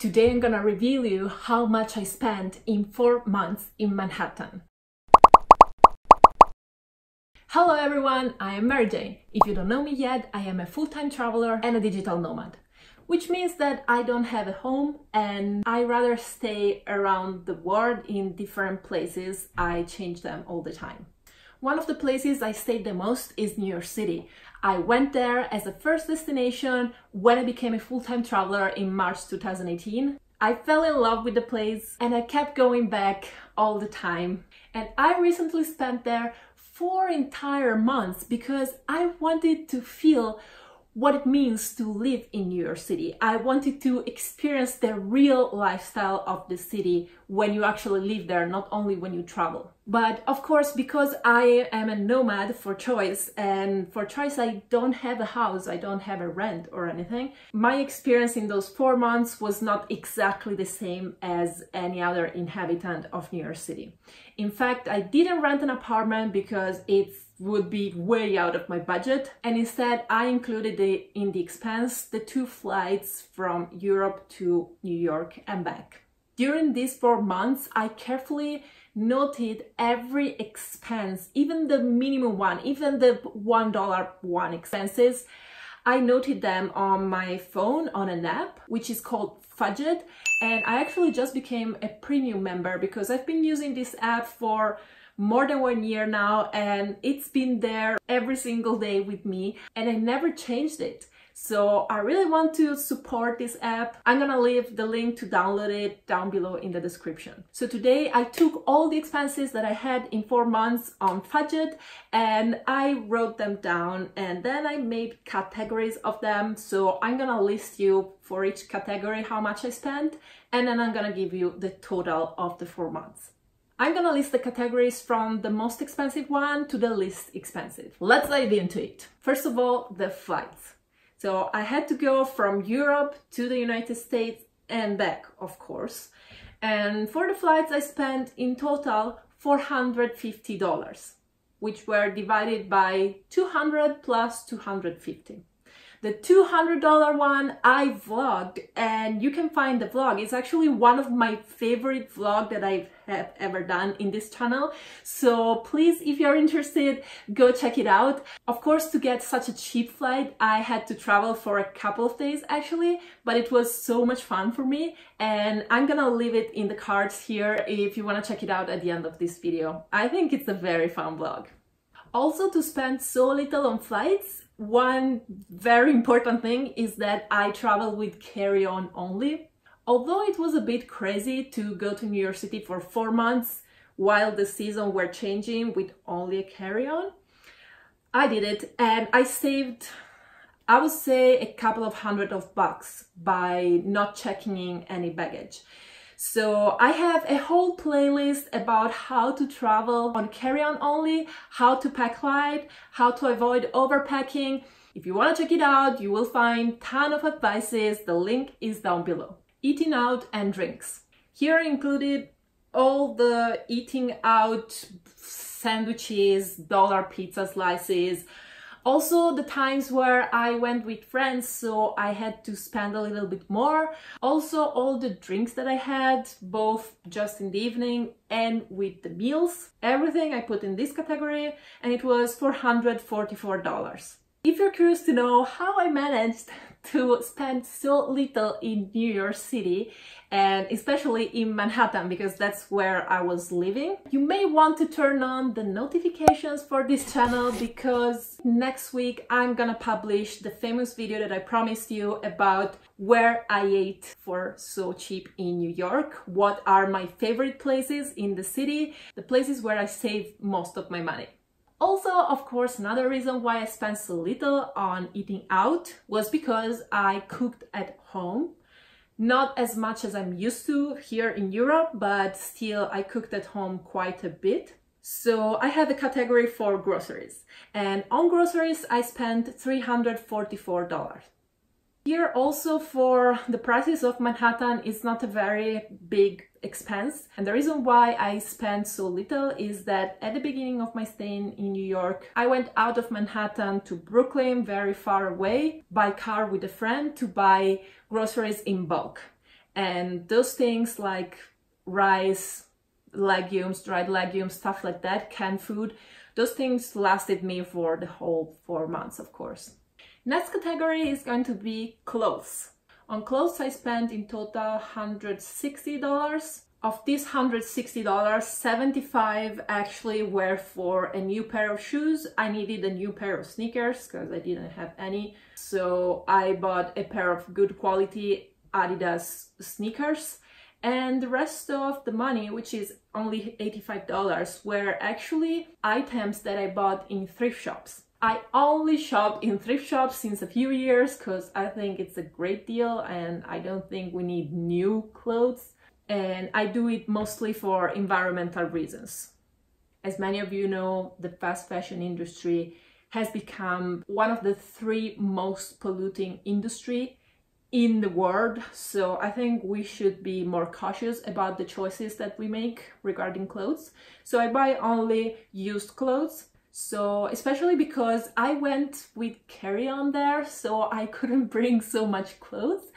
Today I'm gonna reveal you how much I spent in 4 months in Manhattan. Hello everyone, I am Mary Jane. If you don't know me yet, I am a full-time traveler and a digital nomad, which means that I don't have a home and I rather stay around the world in different places. I change them all the time. One of the places I stayed the most is New York City. I went there as a first destination when I became a full-time traveler in March 2018. I fell in love with the place and I kept going back all the time. And I recently spent there 4 entire months because I wanted to feel what it means to live in New York City. I wanted to experience the real lifestyle of the city when you actually live there, not only when you travel. But of course, because I am a nomad for choice, and for choice I don't have a house, I don't have a rent or anything, my experience in those 4 months was not exactly the same as any other inhabitant of New York City. In fact, I didn't rent an apartment because it would be way out of my budget, and instead I included in the expense the 2 flights from Europe to New York and back. During these 4 months, I carefully noted every expense, even the minimum one, even the $1 one expenses. I noted them on my phone on an app, which is called Fudget, and I actually just became a premium member because I've been using this app for more than 1 year now, and it's been there every single day with me and I never changed it. So I really want to support this app. I'm gonna leave the link to download it down below in the description. So today I took all the expenses that I had in 4 months on Fudget and I wrote them down, and then I made categories of them. So I'm gonna list you for each category how much I spent, and then I'm gonna give you the total of the 4 months. I'm gonna list the categories from the most expensive one to the least expensive. Let's dive into it. First of all, the flights. So I had to go from Europe to the United States and back, of course. And for the flights I spent in total $450, which were divided by 200 plus 250. The $200 one I vlogged, and you can find the vlog. It's actually one of my favorite vlogs that I have ever done in this channel. So please, if you're interested, go check it out. Of course, to get such a cheap flight, I had to travel for a couple of days actually, but it was so much fun for me. And I'm gonna leave it in the cards here if you wanna check it out at the end of this video. I think it's a very fun vlog. Also, to spend so little on flights, one very important thing is that I travel with carry-on only. Although it was a bit crazy to go to New York City for 4 months while the seasons were changing with only a carry-on, I did it and I saved, I would say, a couple of $100 by not checking in any baggage. So I have a whole playlist about how to travel on carry-on only, how to pack light, how to avoid overpacking. If you want to check it out, you will find a ton of advices. The link is down below. Eating out and drinks. Here I included all the eating out sandwiches, dollar pizza slices. Also the times where I went with friends, so I had to spend a little bit more. Also all the drinks that I had, both just in the evening and with the meals. Everything I put in this category, and it was $444. If you're curious to know how I managed to spend so little in New York City, and especially in Manhattan because that's where I was living, you may want to turn on the notifications for this channel because next week I'm gonna publish the famous video that I promised you about where I ate for so cheap in New York, what are my favorite places in the city, the places where I save most of my money. Also, of course, another reason why I spent so little on eating out was because I cooked at home. Not as much as I'm used to here in Europe, but still I cooked at home quite a bit. So I have a category for groceries, and on groceries I spent $344. Here also, for the prices of Manhattan, it's not a very big expense. And the reason why I spent so little is that at the beginning of my stay in New York, I went out of Manhattan to Brooklyn, very far away, by car with a friend to buy groceries in bulk. And those things like rice, legumes, dried legumes, stuff like that, canned food, those things lasted me for the whole 4 months, of course. Next category is going to be clothes. On clothes, I spent in total $160. Of these $160, $75 actually were for a new pair of shoes. I needed a new pair of sneakers because I didn't have any. So I bought a pair of good quality Adidas sneakers. And the rest of the money, which is only $85, were actually items that I bought in thrift shops. I only shop in thrift shops since a few years because I think it's a great deal and I don't think we need new clothes. And I do it mostly for environmental reasons. As many of you know, the fast fashion industry has become one of the 3 most polluting industries in the world. So I think we should be more cautious about the choices that we make regarding clothes. So I buy only used clothes. So especially because I went with carry-on there, so I couldn't bring so much clothes.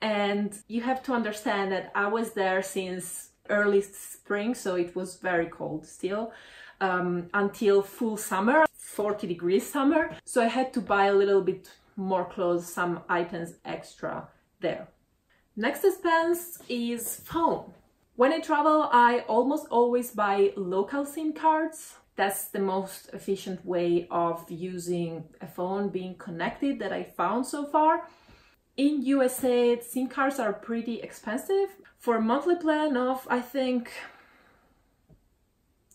And you have to understand that I was there since early spring, so it was very cold still, until full summer, 40 degrees summer. So I had to buy a little bit more clothes, some items extra there. Next expense is phone. When I travel, I almost always buy local SIM cards. That's the most efficient way of using a phone, being connected, that I found so far. In USA, SIM cards are pretty expensive. For a monthly plan of, I think,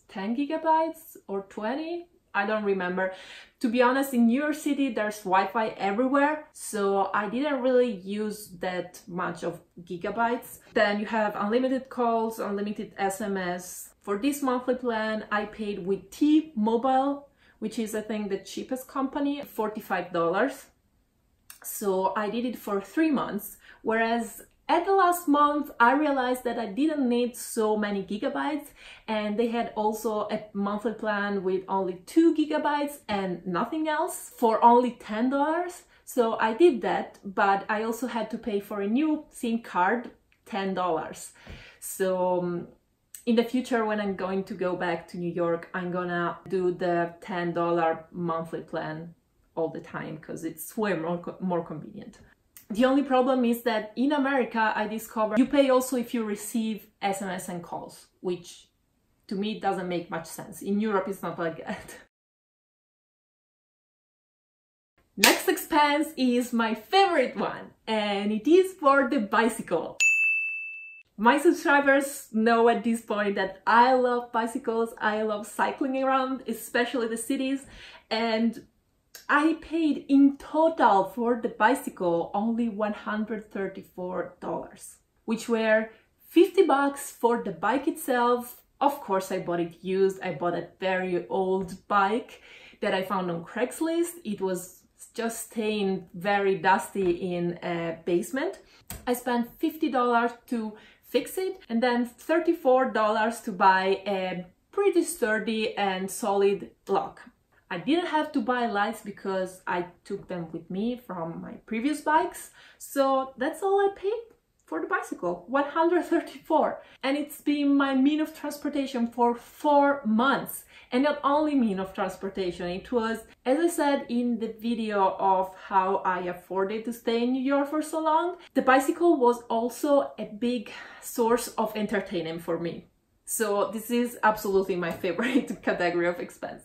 10 gigabytes or 20, I don't remember. To be honest, in New York City, there's Wi-Fi everywhere, so I didn't really use that much of gigabytes. Then you have unlimited calls, unlimited SMS. For this monthly plan, I paid with T-Mobile, which is, I think, the cheapest company, $45. So I did it for 3 months, whereas at the last month I realized that I didn't need so many gigabytes, and they had also a monthly plan with only 2 gigabytes and nothing else for only $10. So I did that, but I also had to pay for a new SIM card, $10. So in the future, when I'm going to go back to New York, I'm gonna do the $10 monthly plan all the time because it's way more convenient. The only problem is that in America, I discovered you pay also if you receive SMS and calls, which to me doesn't make much sense. In Europe, it's not like that. Next expense is my favorite one, and it is for the bicycle. My subscribers know at this point that I love bicycles. I love cycling around, especially the cities, and I paid in total for the bicycle only $134, which were $50 for the bike itself. Of course, I bought it used. I bought a very old bike that I found on Craigslist. It was just staying very dusty in a basement. I spent $50 to fix it and then $34 to buy a pretty sturdy and solid lock. I didn't have to buy lights because I took them with me from my previous bikes. So that's all I paid for the bicycle, $134. And it's been my mean of transportation for 4 months. And not only mean of transportation, it was, as I said in the video of how I afforded to stay in New York for so long, the bicycle was also a big source of entertainment for me. So this is absolutely my favorite category of expense.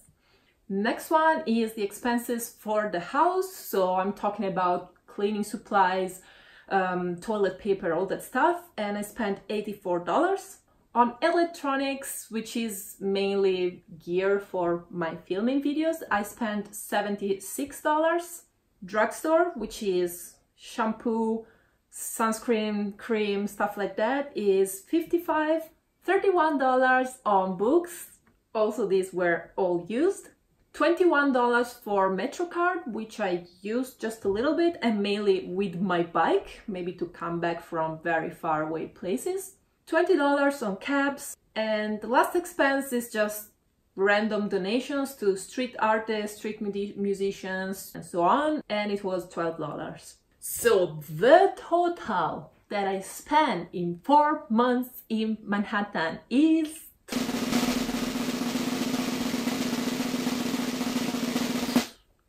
Next one is the expenses for the house. So I'm talking about cleaning supplies, toilet paper, all that stuff. And I spent $84. On electronics, which is mainly gear for my filming videos, I spent $76. Drugstore, which is shampoo, sunscreen, cream, stuff like that, is $55. $31 on books. Also, these were all used. $21 for MetroCard, which I used just a little bit and mainly with my bike, maybe to come back from very far away places. $20 on cabs, and the last expense is just random donations to street artists, street musicians, and so on, and it was $12. So the total that I spent in 4 months in Manhattan is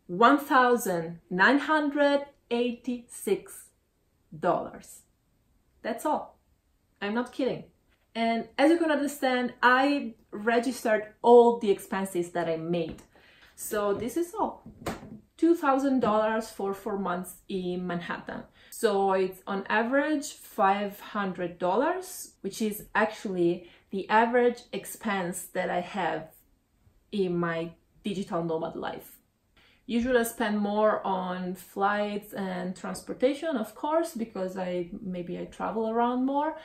$1,986. That's all. I'm not kidding. And as you can understand, I registered all the expenses that I made. So this is all. $2,000 for 4 months in Manhattan. So it's on average $500, which is actually the average expense that I have in my digital nomad life. Usually I spend more on flights and transportation, of course, because maybe I travel around more.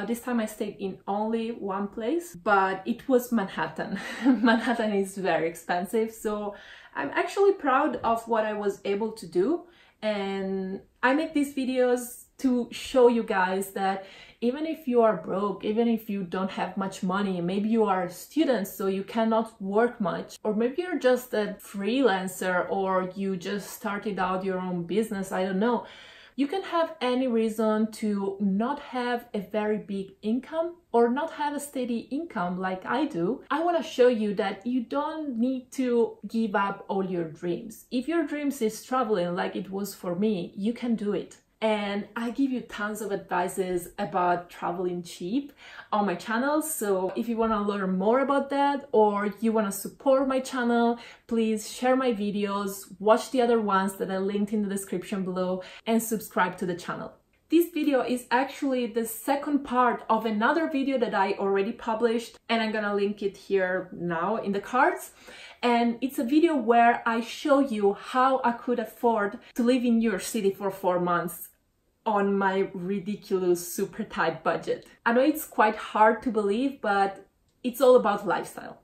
This time I stayed in only one place, but it was Manhattan. Manhattan is very expensive, so I'm actually proud of what I was able to do. And I make these videos to show you guys that even if you are broke, even if you don't have much money, maybe you are a student so you cannot work much, or maybe you're just a freelancer or you just started out your own business, I don't know. You can have any reason to not have a very big income or not have a steady income like I do. I want to show you that you don't need to give up all your dreams. If your dreams is traveling like it was for me, you can do it. And I give you tons of advices about traveling cheap on my channel. So if you want to learn more about that or you want to support my channel, please share my videos, watch the other ones that I linked in the description below, and subscribe to the channel. This video is actually the second part of another video that I already published, and I'm gonna link it here now in the cards. And it's a video where I show you how I could afford to live in New York City for 4 months on my ridiculous super tight budget. I know it's quite hard to believe, but it's all about lifestyle.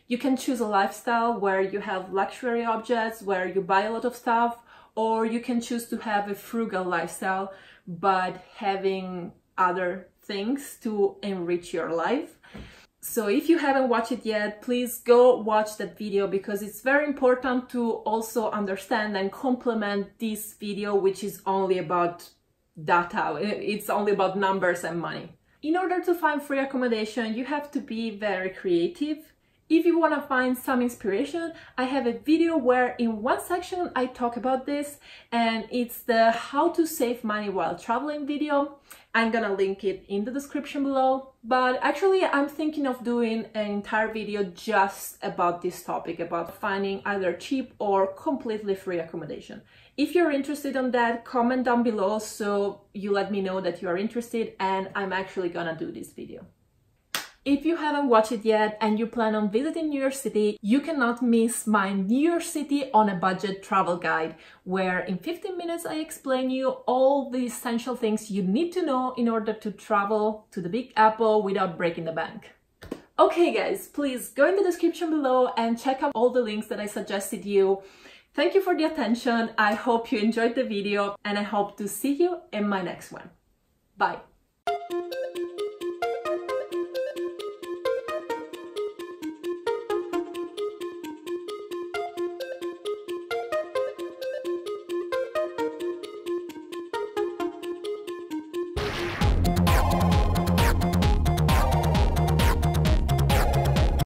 You can choose a lifestyle where you have luxury objects, where you buy a lot of stuff, or you can choose to have a frugal lifestyle, but having other things to enrich your life. So if you haven't watched it yet, please go watch that video because it's very important to also understand and complement this video, which is only about data. It's only about numbers and money. In order to find free accommodation, you have to be very creative. If you want to find some inspiration, I have a video where in one section I talk about this, and it's the how to save money while traveling video. I'm gonna link it in the description below, but actually I'm thinking of doing an entire video just about this topic, about finding either cheap or completely free accommodation. If you're interested in that, comment down below so you let me know that you are interested, and I'm actually gonna do this video. If you haven't watched it yet and you plan on visiting New York City, you cannot miss my New York City on a budget travel guide, where in 15 minutes I explain you all the essential things you need to know in order to travel to the Big Apple without breaking the bank. Okay guys, please go in the description below and check out all the links that I suggested you. Thank you for the attention. I hope you enjoyed the video and I hope to see you in my next one. Bye.